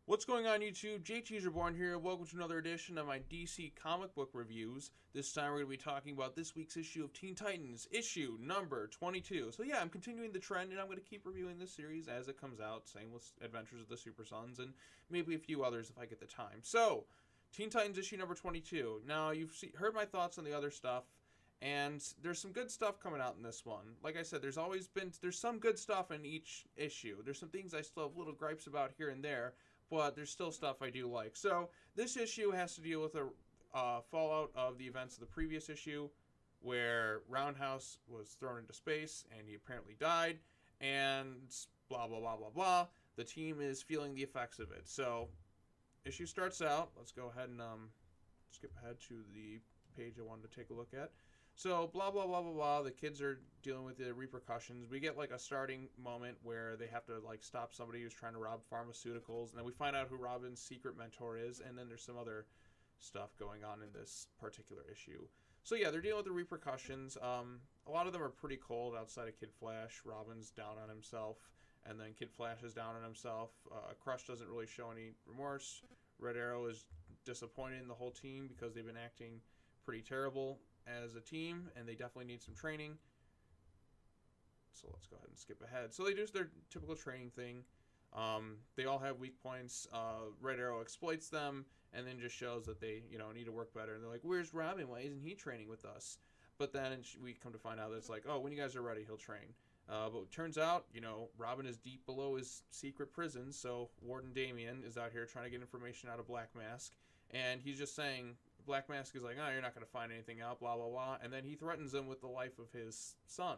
What's going on YouTube? JT's Reborn here. Welcome to another edition of my DC comic book reviews. This time we're going to be talking about this week's issue of Teen Titans, issue number 22. So yeah, I'm continuing the trend and I'm going to keep reviewing this series as it comes out. Same with Adventures of the Super Sons and maybe a few others if I get the time. So, Teen Titans issue number 22. Now, you've heard my thoughts on the other stuff. And there's some good stuff coming out in this one. Like I said, there's some good stuff in each issue. There's some things I still have little gripes about here and there, but there's still stuff I do like. So this issue has to deal with a fallout of the events of the previous issue, where Roundhouse was thrown into space and he apparently died, and blah blah blah blah blah. The team is feeling the effects of it. So issue starts out. Let's go ahead and skip ahead to the page I wanted to take a look at. So, blah, blah, blah, blah, blah. The kids are dealing with the repercussions. We get, like, a starting moment where they have to, like, stop somebody who's trying to rob pharmaceuticals. And then we find out who Robin's secret mentor is. And then there's some other stuff going on in this particular issue. So, yeah, they're dealing with the repercussions. A lot of them are pretty cold outside of Kid Flash. Robin's down on himself. And then Kid Flash is down on himself. Crush doesn't really show any remorse. Red Arrow is disappointed in the whole team because they've been acting pretty terrible as a team, and they definitely need some training. So let's go ahead and skip ahead. So they do their typical training thing. They all have weak points. Red Arrow exploits them, and then just shows that they, need to work better. And they're like, "Where's Robin? Why isn't he training with us?" But then we come to find out that it's like, "Oh, when you guys are ready, he'll train." But it turns out, Robin is deep below his secret prison. So Warden Damian is out here trying to get information out of Black Mask, and he's just saying. Black Mask is like, "Oh, you're not going to find anything out, blah, blah, blah." And then he threatens him with the life of his son,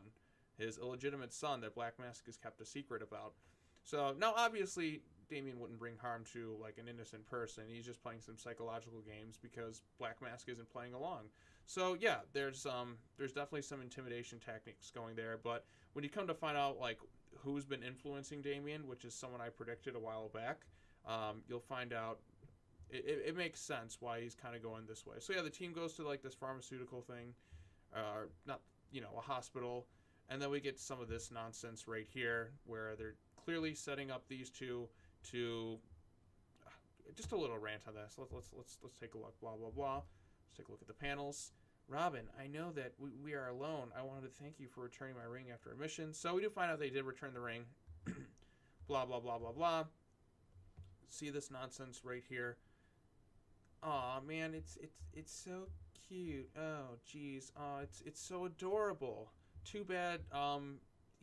his illegitimate son that Black Mask has kept a secret about. So, now, obviously, Damian wouldn't bring harm to, like, an innocent person. He's just playing some psychological games because Black Mask isn't playing along. So, yeah, there's definitely some intimidation tactics going there. But when you come to find out, like, who's been influencing Damian, which is someone I predicted a while back, you'll find out it makes sense why he's kind of going this way. So yeah, the team goes to like this pharmaceutical thing, not a hospital, and then we get some of this nonsense right here where they're clearly setting up these two to just a little rant on this. Let's take a look. Blah blah blah. Let's take a look at the panels. Robin, I know that we are alone. I wanted to thank you for returning my ring after a mission. So we do find out they did return the ring. Blah blah blah blah blah. See this nonsense right here. Aw, man, it's so cute. Oh, geez. It's so adorable. Too bad,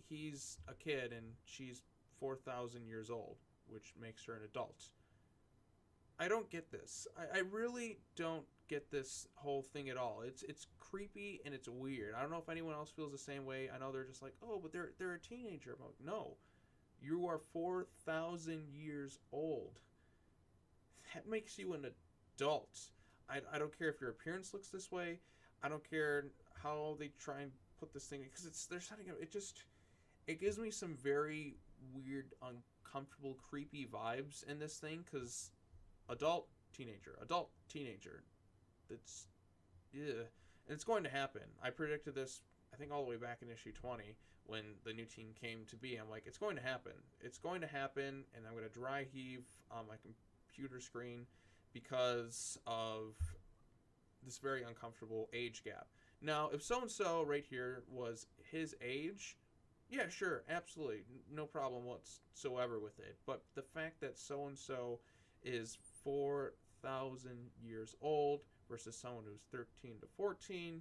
he's a kid and she's 4,000 years old, which makes her an adult. I don't get this. I really don't get this whole thing at all. It's creepy and it's weird. I don't know if anyone else feels the same way. I know they're just like, "Oh, but they're a teenager." I'm like, no. You are 4,000 years old. That makes you an adult. I don't care if your appearance looks this way. I don't care how they try and put this thing, because they're setting up. It gives me some very weird, uncomfortable, creepy vibes in this thing, because adult teenager. That's yeah, and it's going to happen. I predicted this, I think, all the way back in issue 20 when the new team came to be. I'm like, it's going to happen. It's going to happen, and I'm going to dry heave on my computer screen because of this very uncomfortable age gap. Now, if so-and-so right here was his age, yeah, sure, absolutely, no problem whatsoever with it. But the fact that so-and-so is 4,000 years old versus someone who's 13 to 14,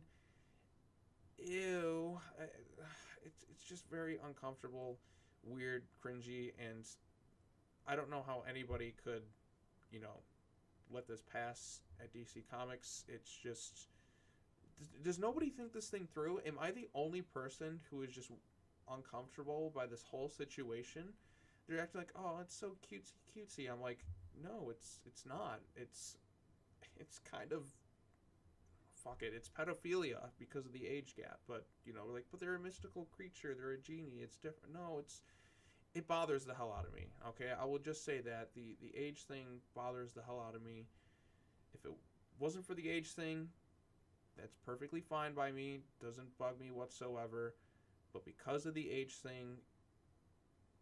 ew, it's just very uncomfortable, weird, cringy, and I don't know how anybody could, let this pass at DC Comics. It's just, does nobody think this thing through? Am I the only person who is just uncomfortable by this whole situation? They're acting like, "Oh, it's so cutesy." I'm like, no, it's not. It's kind of, fuck it, it's pedophilia because of the age gap. But but they're a mystical creature, they're a genie, it's different. No, it bothers the hell out of me. Okay, I will just say that the age thing bothers the hell out of me. If it wasn't for the age thing, that's perfectly fine by me, doesn't bug me whatsoever. But because of the age thing,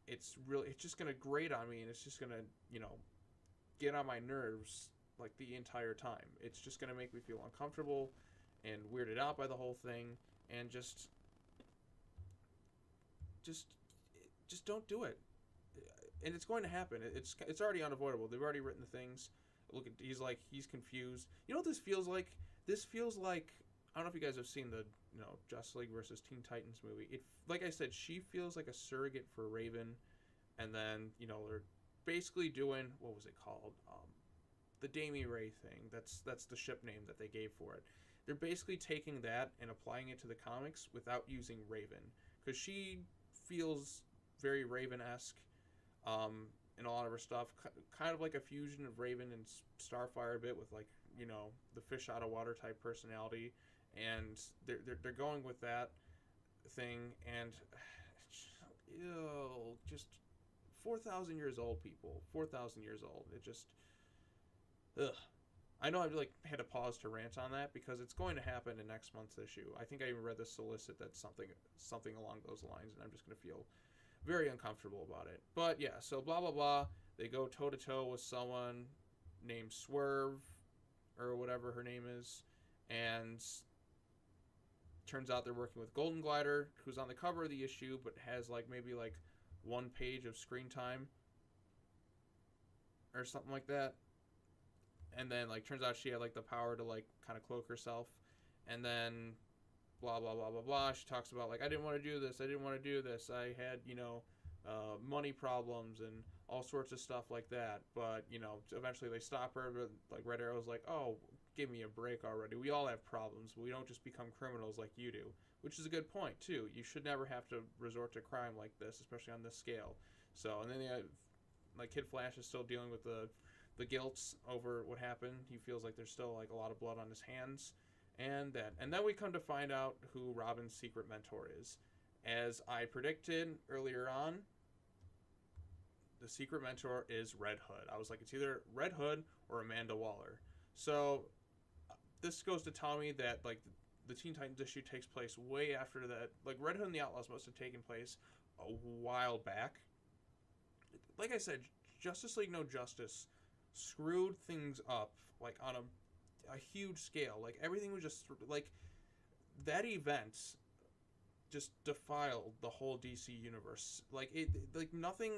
it's just gonna grate on me, and it's just gonna get on my nerves like the entire time. It's just gonna make me feel uncomfortable and weirded out by the whole thing, and just just don't do it. And it's going to happen. It's already unavoidable. They've already written the things. Look at he's confused. You know what this feels like? This feels like, I don't know if you guys have seen the Justice League versus Teen Titans movie. It, like I said, she feels like a surrogate for Raven, and then they're basically doing, what was it called? The Damian Ray thing. That's the ship name that they gave for it. They're basically taking that and applying it to the comics without using Raven, because she feels very Raven-esque in a lot of her stuff, kind of like a fusion of Raven and Starfire a bit, with like the fish out of water type personality, and they're going with that thing, and just 4,000 years old, people, 4,000 years old. It just, ugh. I know I've had to pause to rant on that because it's going to happen in next month's issue. I think I even read the solicit that's something along those lines, and I'm just going to feel very uncomfortable about it. But yeah, so blah blah blah. They go toe to toe with someone named Swerve, or whatever her name is, and turns out they're working with Golden Glider, who's on the cover of the issue, but has maybe 1 page of screen time or something like that. And then turns out she had the power to kind of cloak herself, and then blah blah blah blah blah. She talks about I didn't want to do this. I had money problems and all sorts of stuff like that. But eventually they stop her. But Red Arrow's oh, give me a break already. We all have problems. We don't just become criminals like you do. Which is a good point too. You should never have to resort to crime like this, especially on this scale. So, and then Kid Flash is still dealing with the guilt over what happened. He feels like there's still a lot of blood on his hands, and then we come to find out who Robin's secret mentor is. As I predicted earlier on, the secret mentor is Red Hood. I was like, it's either Red Hood or Amanda Waller. So this goes to tell me that the Teen Titans issue takes place way after that. Red Hood and the Outlaws must have taken place a while back. Like I said, Justice League No Justice screwed things up on a huge scale. Everything was just that event just defiled the whole DC universe. Nothing,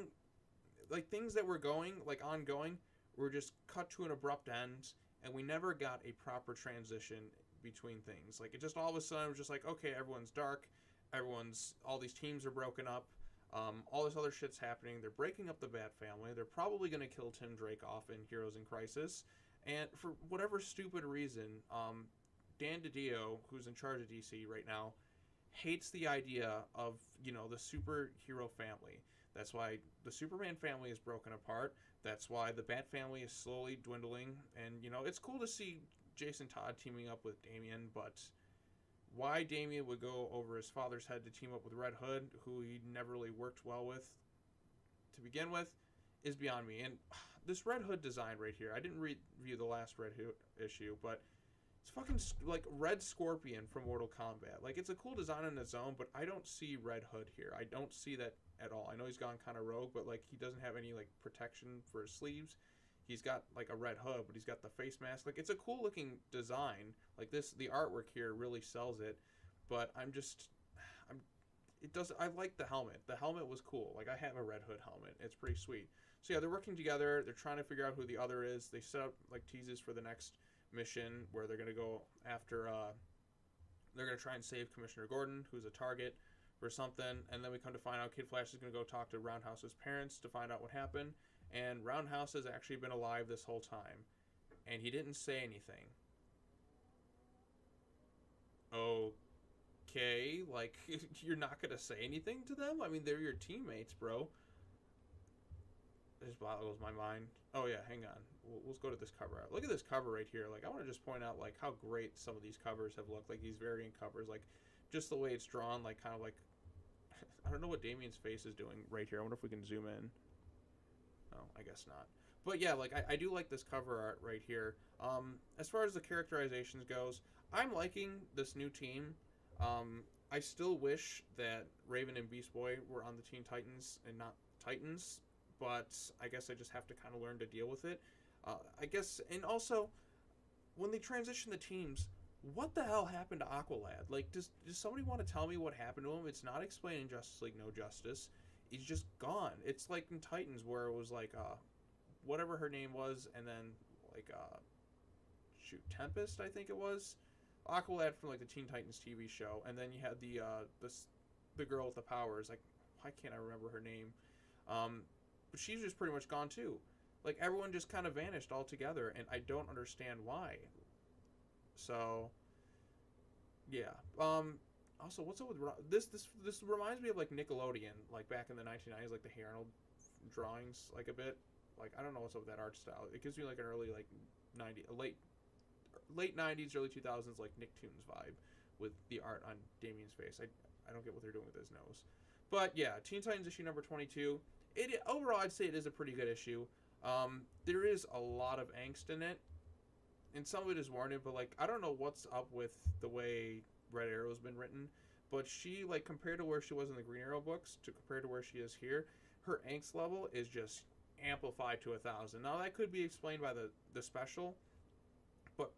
things that were going ongoing were just cut to an abrupt end, and we never got a proper transition between things. It just all of a sudden was just okay, everyone's dark, all these teams are broken up. All this other shit's happening. They're breaking up the Bat family. They're probably going to kill Tim Drake off in Heroes in Crisis. And for whatever stupid reason, Dan DiDio, who's in charge of DC right now, hates the idea of, the superhero family. That's why the Superman family is broken apart. That's why the Bat family is slowly dwindling. And, it's cool to see Jason Todd teaming up with Damian, but why Damian would go over his father's head to team up with Red Hood, who he never really worked well with to begin with, is beyond me. And this Red Hood design right here, I didn't review the last Red Hood issue, but it's fucking Red Scorpion from Mortal Kombat. It's a cool design on its own, but I don't see Red Hood here. I don't see that at all. I know he's gone kind of rogue, but he doesn't have any protection for his sleeves. He's got a red hood, but he's got the face mask. It's a cool looking design. The artwork here really sells it, but I like the helmet. The helmet was cool. I have a Red Hood helmet. It's pretty sweet. So yeah, they're working together. They're trying to figure out who the other is. They set up teases for the next mission where they're going to go after, they're going to try and save Commissioner Gordon, who's a target for something, and then we come to find out Kid Flash is going to go talk to Roundhouse's parents to find out what happened. And Roundhouse has actually been alive this whole time. And he didn't say anything. Okay, you're not going to say anything to them? I mean, they're your teammates, bro. This boggles my mind. Oh, yeah, hang on. Let's go to this cover art. Look at this cover right here. I want to just point out, how great some of these covers have looked. These variant covers. Just the way it's drawn, kind of I don't know what Damian's face is doing right here. I wonder if we can zoom in. Oh, I guess not. But yeah, I do like this cover art right here. As far as the characterizations goes, I'm liking this new team. I still wish that Raven and Beast Boy were on the Teen Titans and not Titans, but I guess I just have to kind of learn to deal with it. I guess, and also when they transition the teams, what the hell happened to Aqualad? Like, does somebody want to tell me what happened to him? It's not explained in Justice League No Justice. He's just gone. It's like in Titans where it was like whatever her name was, and then like Tempest, I think it was. Aqualad from like the Teen Titans TV show, and then you had the girl with the powers. Like, why can't I remember her name? But she's just pretty much gone too. Like, everyone just kind of vanished altogether, and I don't understand why. So, yeah. Also, what's up with this? This reminds me of like Nickelodeon, like back in the 1990s, like the Hey Arnold drawings, like a bit. Like, I don't know what's up with that art style. It gives me like an early like late 90s, early 2000s like Nicktoons vibe with the art on Damian's face. I don't get what they're doing with his nose. But yeah, Teen Titans issue number 22. Overall, I'd say it is a pretty good issue. There is a lot of angst in it, and some of it is warranted, but like, I don't know what's up with the way Red Arrow's been written, but she, like, compared to where she was in the Green Arrow books to compared to where she is here, her angst level is just amplified to 1,000. Now, that could be explained by the special, but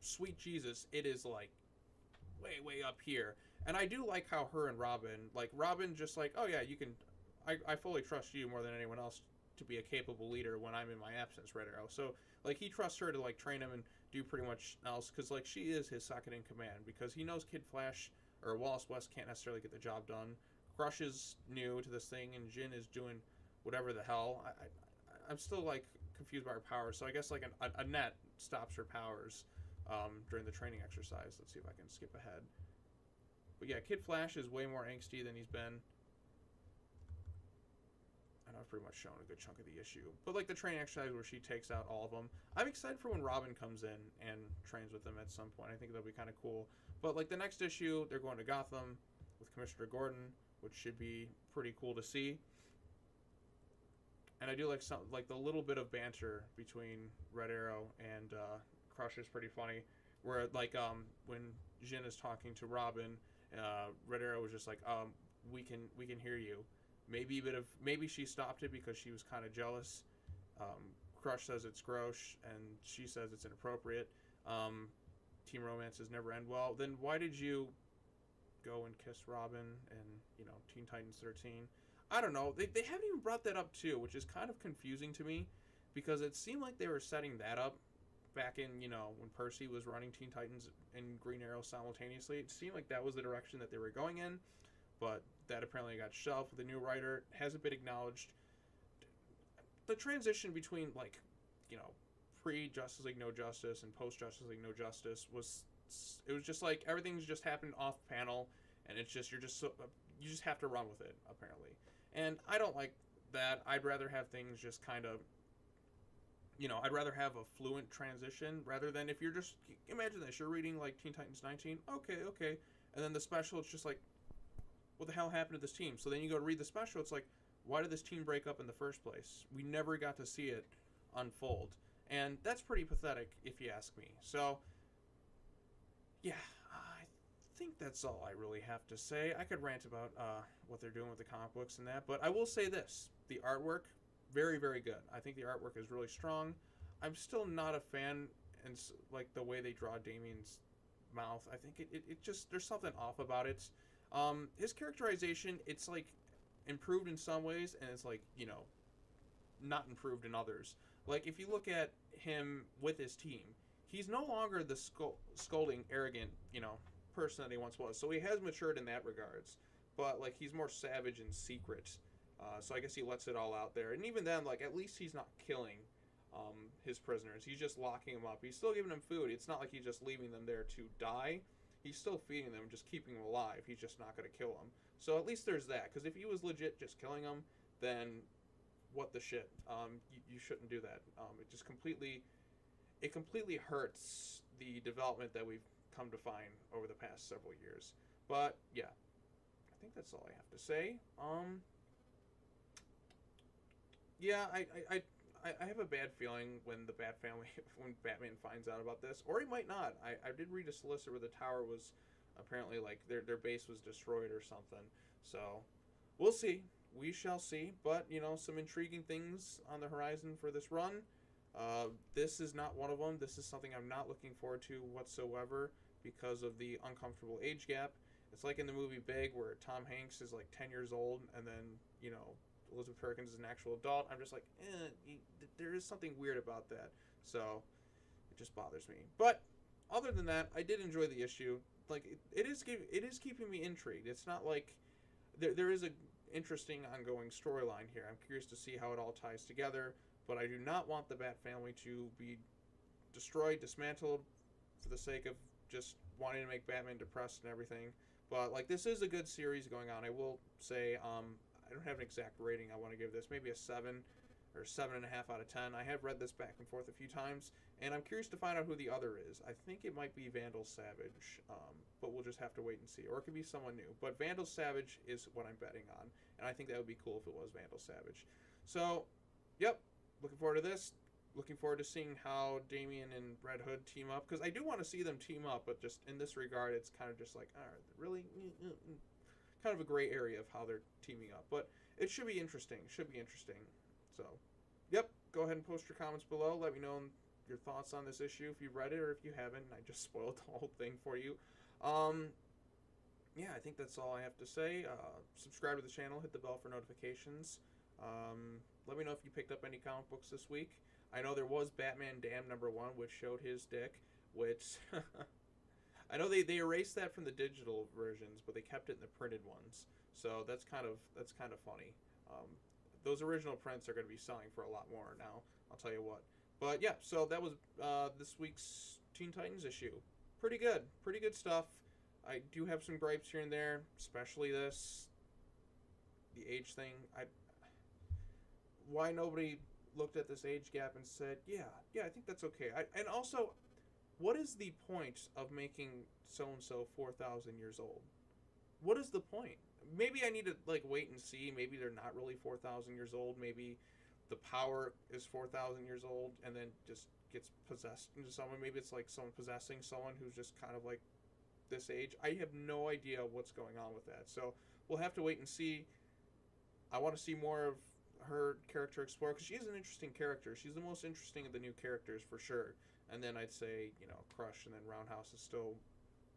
sweet Jesus, it is like way up here. And I do like how her and Robin just like, oh yeah, you can, I fully trust you more than anyone else to be a capable leader when I'm in my absence, Red Arrow. So like, he trusts her to like train him and do pretty much else, because like, she is his second in command, because he knows Kid Flash or Wallace West can't necessarily get the job done. Crush is new to this thing, and Jin is doing whatever the hell. I'm still like confused by her powers, so I guess like a net stops her powers during the training exercise. Let's see if I can skip ahead. But yeah, Kid Flash is way more angsty than he's been. I know I've pretty much shown a good chunk of the issue. But like the training exercise where she takes out all of them. I'm excited for when Robin comes in and trains with them at some point. I think that'll be kind of cool. But like the next issue, they're going to Gotham with Commissioner Gordon, which should be pretty cool to see. And I do like the little bit of banter between Red Arrow and Crush is pretty funny. Where like when Jin is talking to Robin, Red Arrow was just like, we can hear you. Maybe she stopped it because she was kind of jealous. Crush says it's gross, and she says it's inappropriate. Team romances never end well. Then why did you go and kiss Robin in Teen Titans 13? I don't know. They haven't even brought that up too, which is kind of confusing to me, because it seemed like they were setting that up back in, when Percy was running Teen Titans and Green Arrow simultaneously. It seemed like that was the direction that they were going in, but that apparently got shelved with a new writer. Hasn't been acknowledged. The transition between, pre-Justice League No Justice and post-Justice League No Justice was just like everything's just happened off panel, and it's just you just have to run with it, apparently. And I don't like that. I'd rather have things just kind of, I'd rather have a fluent transition rather than if you're just, imagine this, you're reading like Teen Titans 19, okay, and then the special, it's just like, what the hell happened to this team? So then you go to read the special, it's like, why did this team break up in the first place? We never got to see it unfold. And that's pretty pathetic, if you ask me. So, yeah, I think that's all I really have to say. I could rant about what they're doing with the comic books and that, but I will say this. The artwork, very, very good. I think the artwork is really strong. I'm still not a fan, and like the way they draw Damian's mouth. I think it just, there's something off about it. His characterization, it's like improved in some ways, and it's like, not improved in others. Like, if you look at him with his team, he's no longer the scolding, arrogant, person that he once was. So he has matured in that regards. But, like, he's more savage and secret. So I guess he lets it all out there. And even then, like, at least he's not killing his prisoners. He's just locking them up. He's still giving them food. It's not like he's just leaving them there to die. He's still feeding them, just keeping them alive. He's just not going to kill them. So at least there's that. Because if he was legit just killing them, then what the shit? You shouldn't do that. It completely hurts the development that we've come to find over the past several years. But yeah, I think that's all I have to say. Yeah, I have a bad feeling when the Bat Family, when Batman finds out about this, or he might not. I did read a solicit where the tower was apparently like their base was destroyed or something. So we'll see. We shall see. But some intriguing things on the horizon for this run. This is not one of them. This is something I'm not looking forward to whatsoever because of the uncomfortable age gap. It's like in the movie Big, where Tom Hanks is like 10 years old, and then, you know, Elizabeth Perkins is an actual adult. I'm just like, there is something weird about that. So it just bothers me. But other than that, I did enjoy the issue. Like, it is keeping me intrigued. It's not like there is a interesting ongoing storyline here. I'm curious to see how it all ties together, but I do not want the Bat family to be destroyed, dismantled, for the sake of just wanting to make Batman depressed and everything. But like, this is a good series going on. I will say, I don't have an exact rating I want to give this. Maybe a 7 or 7.5 out of 10. I have read this back and forth a few times, and I'm curious to find out who the other is. I think it might be Vandal Savage, but we'll just have to wait and see. Or it could be someone new. But Vandal Savage is what I'm betting on, and I think that would be cool if it was Vandal Savage. So, yep, looking forward to this. Looking forward to seeing how Damian and Red Hood team up, because I do want to see them team up, but just in this regard, it's kind of just like, really? Kind of a gray area of how they're teaming up. But it should be interesting. So, yep, go ahead and post your comments below. Let me know your thoughts on this issue if you've read it or if you haven't. I just spoiled the whole thing for you. Yeah, I think that's all I have to say. Subscribe to the channel, hit the bell for notifications. Let me know if you picked up any comic books this week. I know there was Batman Damned #1, which showed his dick, which I know they erased that from the digital versions, but they kept it in the printed ones. So that's kind of funny. Those original prints are going to be selling for a lot more now, I'll tell you what. But yeah, so that was this week's Teen Titans issue. Pretty good stuff. I do have some gripes here and there, especially the age thing. Why nobody looked at this age gap and said, yeah, I think that's okay. And also, what is the point of making so-and-so 4,000 years old? What is the point? Maybe I need to like wait and see. Maybe they're not really 4,000 years old. Maybe the power is 4,000 years old and then just gets possessed into someone. Maybe it's like someone possessing someone who's just kind of like this age. I have no idea what's going on with that. So we'll have to wait and see. I want to see more of her character explored, because she is an interesting character. She's the most interesting of the new characters for sure. And then I'd say, you know, Crush, and then Roundhouse is still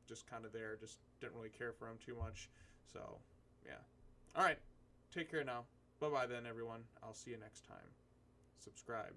just kind of there. Just didn't really care for him too much. So, yeah. All right. Take care now. Bye-bye then, everyone. I'll see you next time. Subscribe.